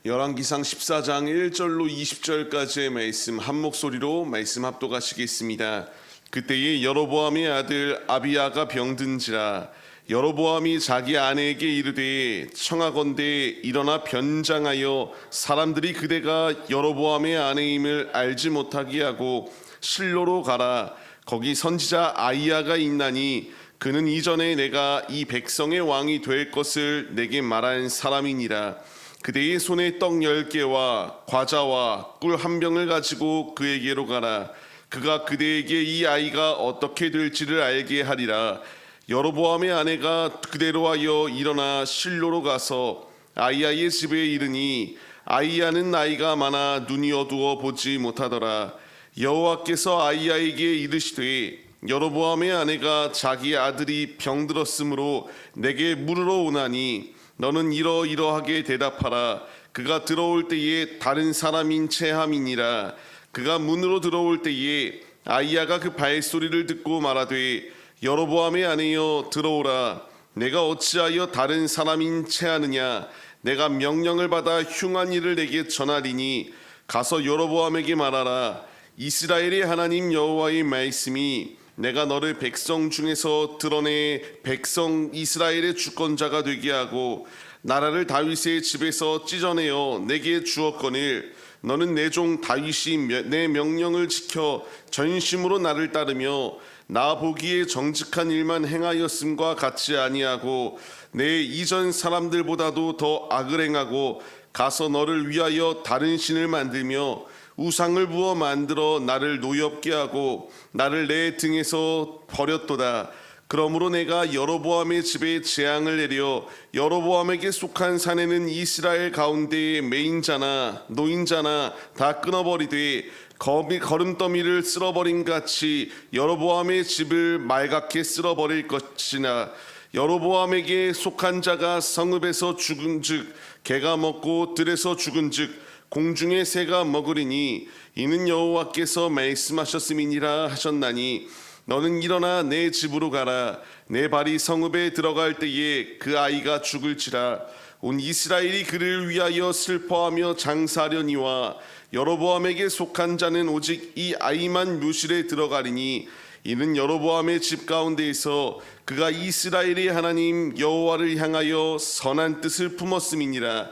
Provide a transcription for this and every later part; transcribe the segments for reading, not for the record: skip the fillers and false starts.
열왕기상 14장 1절로 20절까지의 말씀 한 목소리로 말씀 합독하시겠습니다. 그때에 여로보암의 아들 아비야가 병든지라 여로보암이 자기 아내에게 이르되 청하건대 일어나 변장하여 사람들이 그대가 여로보암의 아내임을 알지 못하게 하고 실로로 가라. 거기 선지자 아이야가 있나니 그는 이전에 내가 이 백성의 왕이 될 것을 내게 말한 사람이니라. 그대의 손에 떡 10개와 과자와 꿀 한 병을 가지고 그에게로 가라. 그가 그대에게 이 아이가 어떻게 될지를 알게 하리라. 여로보암의 아내가 그대로 하여 일어나 실로로 가서 아이야의 집에 이르니 아이야는 나이가 많아 눈이 어두워 보지 못하더라. 여호와께서 아이야에게 이르시되 여로보암의 아내가 자기 아들이 병들었으므로 내게 물으러 오나니 너는 이러이러하게 대답하라. 그가 들어올 때에 다른 사람인 체함이니라. 그가 문으로 들어올 때에 아이야가 그 발소리를 듣고 말하되 여로보암의 아내여 들어오라. 내가 어찌하여 다른 사람인 체하느냐. 내가 명령을 받아 흉한 일을 내게 전하리니 가서 여로보암에게 말하라. 이스라엘의 하나님 여호와의 말씀이 내가 너를 백성 중에서 드러내 백성 이스라엘의 주권자가 되게 하고 나라를 다윗의 집에서 찢어내어 내게 주었거늘 너는 내 종 다윗이 내 명령을 지켜 전심으로 나를 따르며 나 보기에 정직한 일만 행하였음과 같이 아니하고 내 이전 사람들보다도 더 악을 행하고 가서 너를 위하여 다른 신을 만들며 우상을 부어 만들어 나를 노엽게 하고 나를 내 등에서 버렸도다. 그러므로 내가 여로보암의 집에 재앙을 내려 여로보암에게 속한 사내는 이스라엘 가운데의 매인자나 노인자나 다 끊어버리되 거름더미를 쓸어버린 같이 여로보암의 집을 말갛게 쓸어버릴 것이나 여로보암에게 속한 자가 성읍에서 죽은즉 개가 먹고 들에서 죽은즉 공중의 새가 먹으리니 이는 여호와께서 말씀하셨음이니라 하셨나니 너는 일어나 내 집으로 가라. 내 발이 성읍에 들어갈 때에 그 아이가 죽을지라. 온 이스라엘이 그를 위하여 슬퍼하며 장사하려니와 여로보암에게 속한 자는 오직 이 아이만 묘실에 들어가리니 이는 여로보암의 집 가운데에서 그가 이스라엘의 하나님 여호와를 향하여 선한 뜻을 품었음이니라.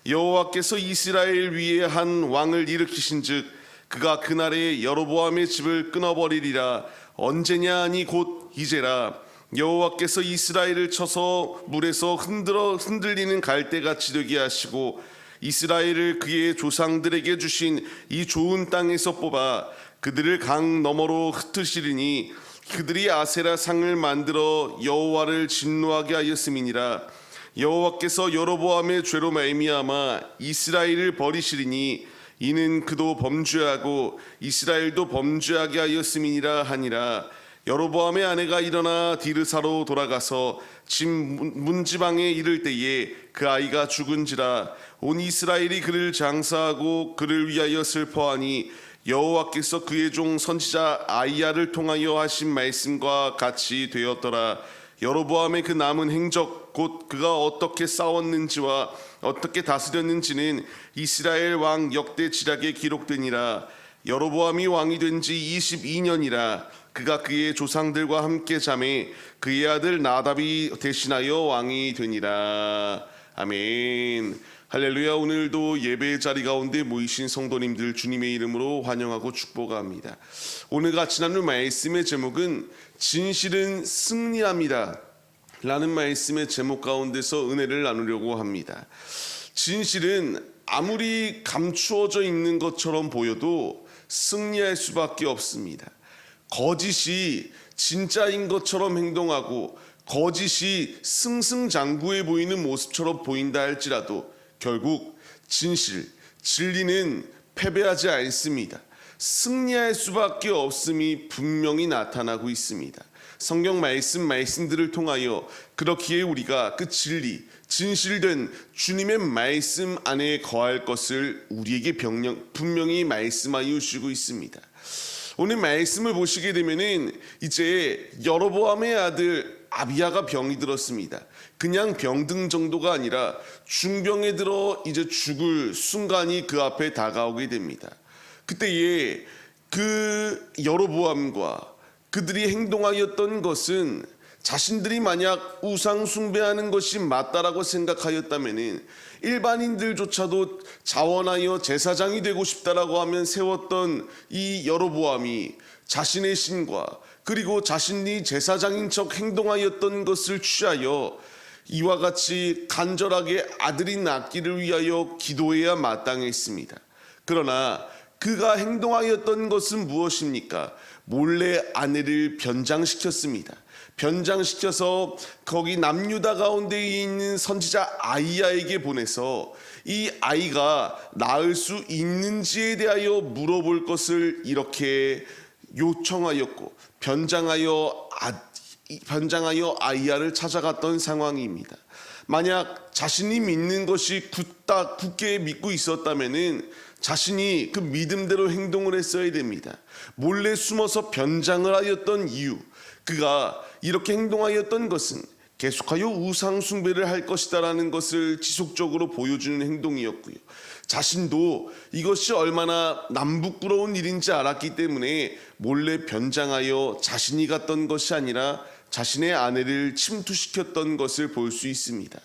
여호와께서 이스라엘 위에 한 왕을 일으키신즉 그가 그날에 여로보암의 집을 끊어버리리라. 언제냐 하니 곧 이제라. 여호와께서 이스라엘을 쳐서 물에서 흔들리는 갈대같이 되게 하시고 이스라엘을 그의 조상들에게 주신 이 좋은 땅에서 뽑아 그들을 강 너머로 흩으시리니 그들이 아세라 상을 만들어 여호와를 진노하게 하였음이니라. 여호와께서 여로보암의 죄로 말미암아 이스라엘을 버리시리니 이는 그도 범죄하고 이스라엘도 범죄하게 하였음이니라 하니라. 여로보암의 아내가 일어나 디르사로 돌아가서 집 문지방에 이를 때에 그 아이가 죽은지라. 온 이스라엘이 그를 장사하고 그를 위하여 슬퍼하니 여호와께서 그의 종 선지자 아이야를 통하여 하신 말씀과 같이 되었더라. 여로보암의 그 남은 행적 곧 그가 어떻게 싸웠는지와 어떻게 다스렸는지는 이스라엘 왕 역대 지략에 기록되니라. 여로보암이 왕이 된 지 22년이라. 그가 그의 조상들과 함께 잠에 그의 아들 나답이 대신하여 왕이 되니라. 아멘. 할렐루야. 오늘도 예배의 자리 가운데 모이신 성도님들 주님의 이름으로 환영하고 축복합니다. 오늘 같이 나눌 말씀의 제목은 진실은 승리합니다 라는 말씀의 제목 가운데서 은혜를 나누려고 합니다. 진실은 아무리 감추어져 있는 것처럼 보여도 승리할 수밖에 없습니다. 거짓이 진짜인 것처럼 행동하고 거짓이 승승장구해 보이는 모습처럼 보인다 할지라도 결국 진리는 패배하지 않습니다. 승리할 수밖에 없음이 분명히 나타나고 있습니다. 성경 말씀들을 통하여 그렇기에 우리가 그 진실된 주님의 말씀 안에 거할 것을 우리에게 분명히 말씀하여 주시고 있습니다. 오늘 말씀을 보시게 되면은 이제 여로보암의 아들 아비야가 병이 들었습니다. 그냥 병든 정도가 아니라 중병에 들어 이제 죽을 순간이 그 앞에 다가오게 됩니다. 그때에 그 여로보암과 그들이 행동하였던 것은 자신들이 만약 우상 숭배하는 것이 맞다라고 생각하였다면 일반인들조차도 자원하여 제사장이 되고 싶다라고 하면 세웠던 이 여로보암이 자신의 신과 그리고 자신이 제사장인 척 행동하였던 것을 취하여 이와 같이 간절하게 아들이 낳기를 위하여 기도해야 마땅했습니다. 그러나 그가 행동하였던 것은 무엇입니까? 몰래 아내를 변장시켰습니다. 변장시켜서 거기 남유다 가운데 있는 선지자 아이야에게 보내서 이 아이가 낳을 수 있는지에 대하여 물어볼 것을 이렇게 요청하였고 변장하여 아이야를 찾아갔던 상황입니다. 만약 자신이 믿는 것이 굳게 믿고 있었다면은 자신이 그 믿음대로 행동을 했어야 됩니다. 몰래 숨어서 변장을 하였던 이유, 그가 이렇게 행동하였던 것은 계속하여 우상 숭배를 할 것이다라는 것을 지속적으로 보여주는 행동이었고요. 자신도 이것이 얼마나 남부끄러운 일인지 알았기 때문에 몰래 변장하여 자신이 갔던 것이 아니라 자신의 아내를 침투시켰던 것을 볼 수 있습니다.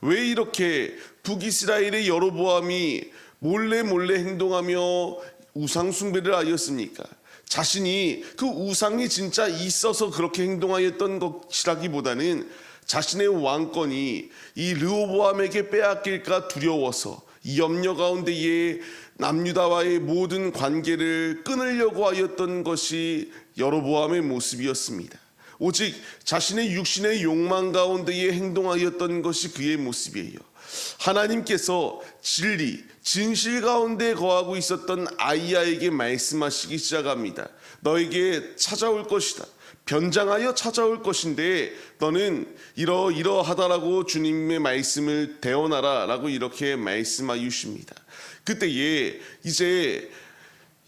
왜 이렇게 북이스라엘의 여로보암이 몰래 행동하며 우상 숭배를 하였습니까? 자신이 그 우상이 진짜 있어서 그렇게 행동하였던 것이라기보다는 자신의 왕권이 이 르호보암에게 빼앗길까 두려워서 이 염려 가운데에 남유다와의 모든 관계를 끊으려고 하였던 것이 여로보암의 모습이었습니다. 오직 자신의 육신의 욕망 가운데에 행동하였던 것이 그의 모습이에요. 하나님께서 진리, 진실 가운데 거하고 있었던 아이야에게 말씀하시기 시작합니다. 너에게 찾아올 것이다. 변장하여 찾아올 것인데 너는 이러하다라고 주님의 말씀을 대언하라 라고 이렇게 말씀하십니다. 그때에 이제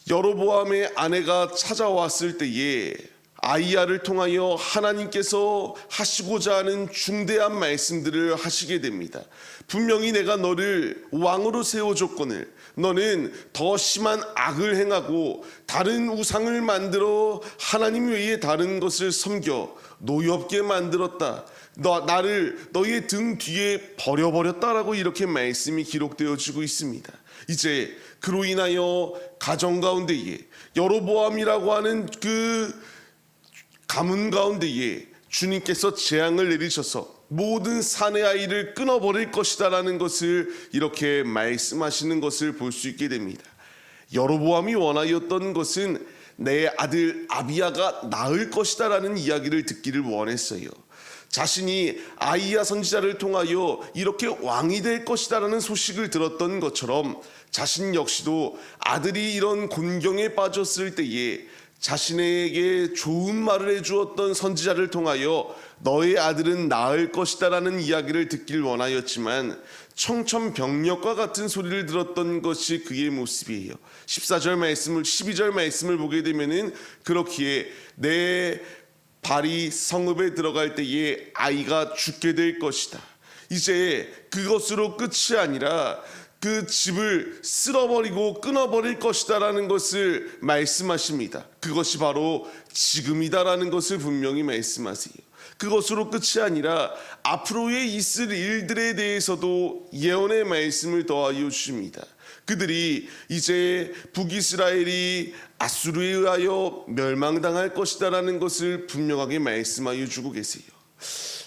여로보암의 아내가 찾아왔을 때에 아이야를 통하여 하나님께서 하시고자 하는 중대한 말씀들을 하시게 됩니다. 분명히 내가 너를 왕으로 세워줬거늘 너는 더 심한 악을 행하고 다른 우상을 만들어 하나님 외에 다른 것을 섬겨 노엽게 만들었다. 나를 너의 등 뒤에 버려버렸다라고 이렇게 말씀이 기록되어지고 있습니다. 이제 그로 인하여 가정 가운데에 여로보암이라고 하는 그 가문 가운데에 주님께서 재앙을 내리셔서 모든 사내 아이를 끊어버릴 것이다라는 것을 이렇게 말씀하시는 것을 볼 수 있게 됩니다. 여로보암이 원하였던 것은 내 아들 아비야가 낳을 것이다라는 이야기를 듣기를 원했어요. 자신이 아이야 선지자를 통하여 이렇게 왕이 될 것이다라는 소식을 들었던 것처럼 자신 역시도 아들이 이런 곤경에 빠졌을 때에 자신에게 좋은 말을 해주었던 선지자를 통하여 너의 아들은 낳을 것이다라는 이야기를 듣길 원하였지만 청천벽력과 같은 소리를 들었던 것이 그의 모습이에요. 14절 말씀을 12절 말씀을 보게 되면은 그렇기에 내 발이 성읍에 들어갈 때에 아이가 죽게 될 것이다. 이제 그것으로 끝이 아니라 그 집을 쓸어버리고 끊어버릴 것이다라는 것을 말씀하십니다. 그것이 바로 지금이다라는 것을 분명히 말씀하세요. 그것으로 끝이 아니라 앞으로의 있을 일들에 대해서도 예언의 말씀을 더하여 주십니다. 그들이 이제 북이스라엘이 아수르에 의하여 멸망당할 것이다라는 것을 분명하게 말씀하여 주고 계세요.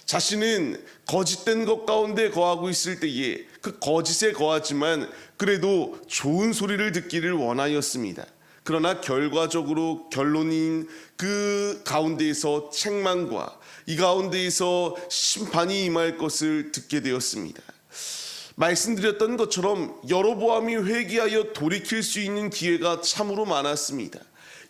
자신은 거짓된 것 가운데 거하고 있을 때에 그 거짓에 거하지만 그래도 좋은 소리를 듣기를 원하였습니다. 그러나 결과적으로 결론인 그 가운데에서 책망과 이 가운데에서 심판이 임할 것을 듣게 되었습니다. 말씀드렸던 것처럼 여로보암이 회개하여 돌이킬 수 있는 기회가 참으로 많았습니다.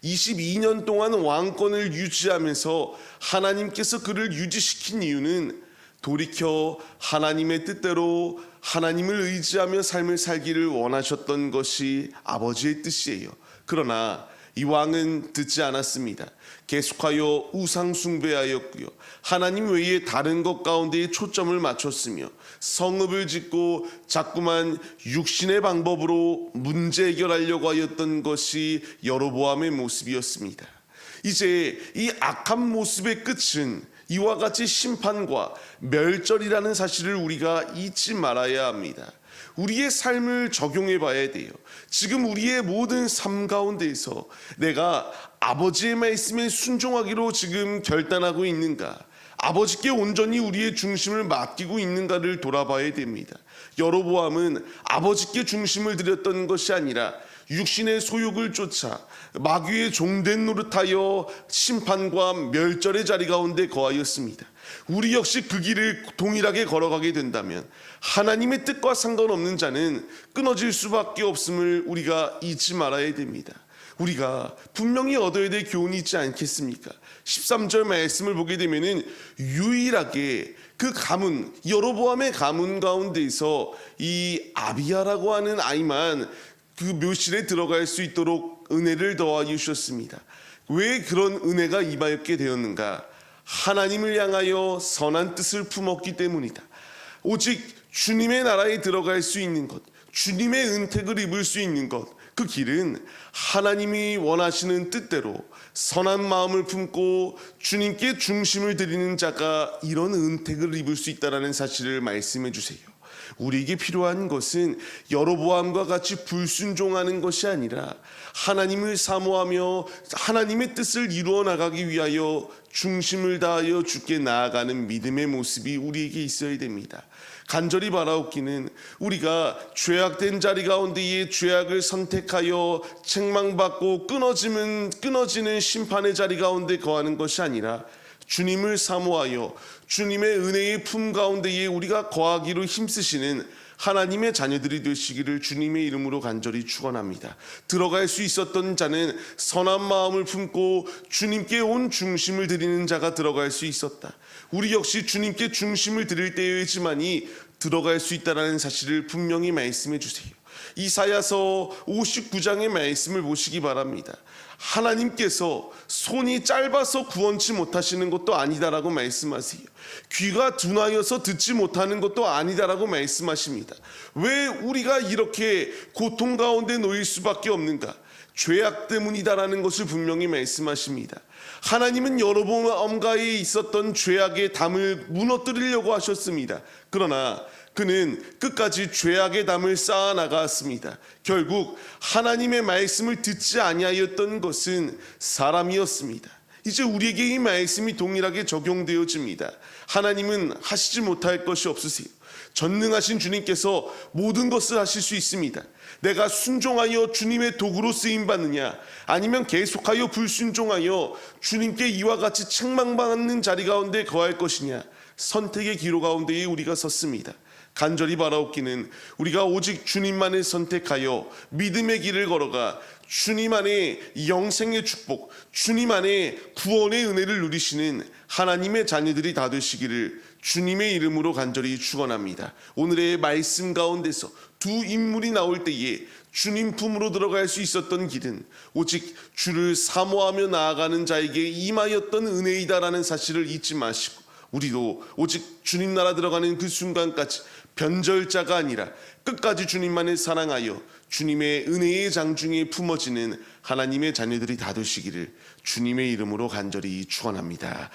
22년 동안 왕권을 유지하면서 하나님께서 그를 유지시킨 이유는 돌이켜 하나님의 뜻대로 하나님을 의지하며 삶을 살기를 원하셨던 것이 아버지의 뜻이에요. 그러나 이 왕은 듣지 않았습니다. 계속하여 우상 숭배하였고요. 하나님 외에 다른 것 가운데에 초점을 맞췄으며 성읍을 짓고 자꾸만 육신의 방법으로 문제 해결하려고 하였던 것이 여로보암의 모습이었습니다. 이제 이 악한 모습의 끝은 이와 같이 심판과 멸절이라는 사실을 우리가 잊지 말아야 합니다. 우리의 삶을 적용해 봐야 돼요. 지금 우리의 모든 삶 가운데에서 내가 아버지의 말씀에 순종하기로 지금 결단하고 있는가? 아버지께 온전히 우리의 중심을 맡기고 있는가를 돌아봐야 됩니다. 여로보암은 아버지께 중심을 드렸던 것이 아니라 육신의 소욕을 쫓아 마귀의 종된 노릇하여 심판과 멸절의 자리 가운데 거하였습니다. 우리 역시 그 길을 동일하게 걸어가게 된다면 하나님의 뜻과 상관없는 자는 끊어질 수밖에 없음을 우리가 잊지 말아야 됩니다. 우리가 분명히 얻어야 될 교훈이 있지 않겠습니까? 13절 말씀을 보게 되면은 유일하게 그 가문, 여로보암의 가문 가운데에서 이 아비야라고 하는 아이만 그 묘실에 들어갈 수 있도록 은혜를 더하여 주셨습니다. 왜 그런 은혜가 임하였게 되었는가? 하나님을 향하여 선한 뜻을 품었기 때문이다. 오직 주님의 나라에 들어갈 수 있는 것, 주님의 은택을 입을 수 있는 것, 그 길은 하나님이 원하시는 뜻대로 선한 마음을 품고 주님께 중심을 드리는 자가 이런 은택을 입을 수 있다는 사실을 말씀해 주세요. 우리에게 필요한 것은 여로보암과 같이 불순종하는 것이 아니라 하나님을 사모하며 하나님의 뜻을 이루어 나가기 위하여 중심을 다하여 주께 나아가는 믿음의 모습이 우리에게 있어야 됩니다. 간절히 바라옵기는 우리가 죄악된 자리 가운데에 죄악을 선택하여 책망받고 끊어지는 심판의 자리 가운데 거하는 것이 아니라 주님을 사모하여 주님의 은혜의 품 가운데에 우리가 거하기로 힘쓰시는 하나님의 자녀들이 되시기를 주님의 이름으로 간절히 축원합니다. 들어갈 수 있었던 자는 선한 마음을 품고 주님께 온 중심을 드리는 자가 들어갈 수 있었다. 우리 역시 주님께 중심을 드릴 때여야지만이 들어갈 수 있다는 사실을 분명히 말씀해 주세요. 이사야서 59장의 말씀을 보시기 바랍니다. 하나님께서 손이 짧아서 구원치 못하시는 것도 아니다라고 말씀하세요. 귀가 둔하여서 듣지 못하는 것도 아니다라고 말씀하십니다. 왜 우리가 이렇게 고통 가운데 놓일 수밖에 없는가? 죄악 때문이다라는 것을 분명히 말씀하십니다. 하나님은 여로보암가에 있었던 죄악의 담을 무너뜨리려고 하셨습니다. 그러나 그는 끝까지 죄악의 담을 쌓아 나갔습니다. 결국 하나님의 말씀을 듣지 아니하였던 것은 사람이었습니다. 이제 우리에게 이 말씀이 동일하게 적용되어집니다. 하나님은 하시지 못할 것이 없으세요. 전능하신 주님께서 모든 것을 하실 수 있습니다. 내가 순종하여 주님의 도구로 쓰임 받느냐, 아니면 계속하여 불순종하여 주님께 이와 같이 책망받는 자리 가운데 거할 것이냐, 선택의 기로 가운데에 우리가 섰습니다. 간절히 바라옵기는 우리가 오직 주님만을 선택하여 믿음의 길을 걸어가 주님 안에 영생의 축복, 주님 안에 구원의 은혜를 누리시는 하나님의 자녀들이 다 되시기를 주님의 이름으로 간절히 축원합니다. 오늘의 말씀 가운데서 두 인물이 나올 때에 주님 품으로 들어갈 수 있었던 길은 오직 주를 사모하며 나아가는 자에게 임하였던 은혜이다라는 사실을 잊지 마시고, 우리도 오직 주님 나라 들어가는 그 순간까지 변절자가 아니라 끝까지 주님만을 사랑하여 주님의 은혜의 장중에 품어지는 하나님의 자녀들이 다 되시기를 주님의 이름으로 간절히 축원합니다.